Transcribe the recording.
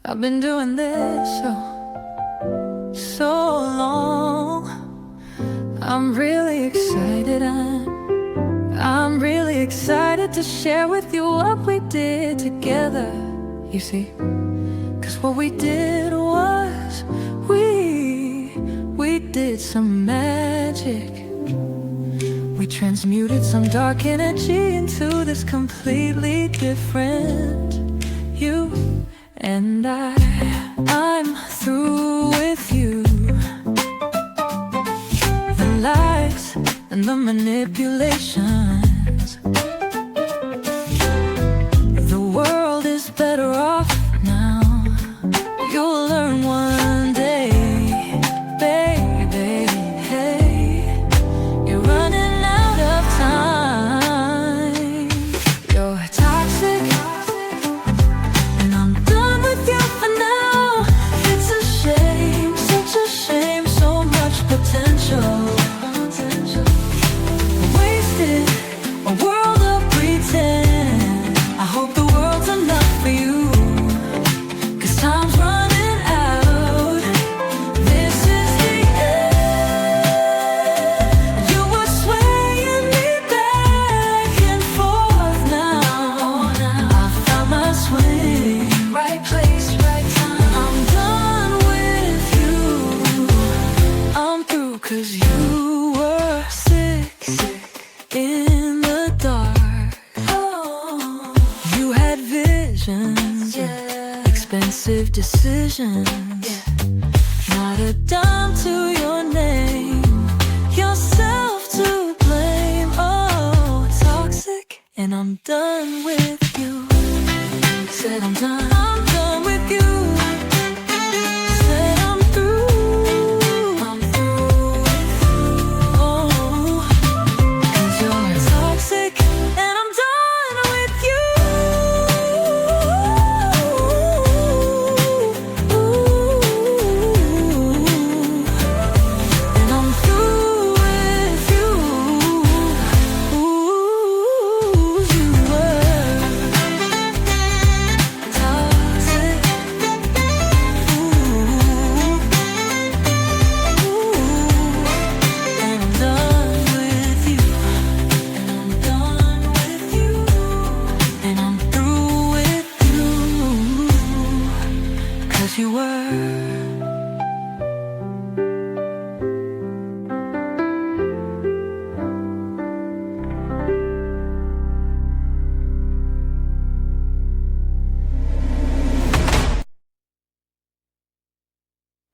I've been doing this so long. I'm really excited. I'm really excited to share with you what we did together. You see, 'cause what we did was we did some magic. We transmuted some dark energy into this completely different you. And I'm through with you. The lies and the manipulations. The world is better off now. You'll learn one day, baby. Hey, you're running out of time. You're toxic, and I'm done with you for now. It's a shame, such a shame, so much potential wasted, a world of pretend. I hope the world's enough for you, 'cause time's running out. This is the end. You were swaying me back and forth now. I found my swing, right place, right time. I'm done with you. I'm through, 'cause you were sick in the dark. You had visions, expensive decisions, not a dime to your name, yourself to blame. Oh, toxic, and I'm done with you. Said I'm done with you. Said I'm through with you. Oh, 'cause you're toxic, and I'm done with you. And I'm through with you. You were toxic. And I'm done with you. And I'm done with you. And I'm through with you. 'Cause you were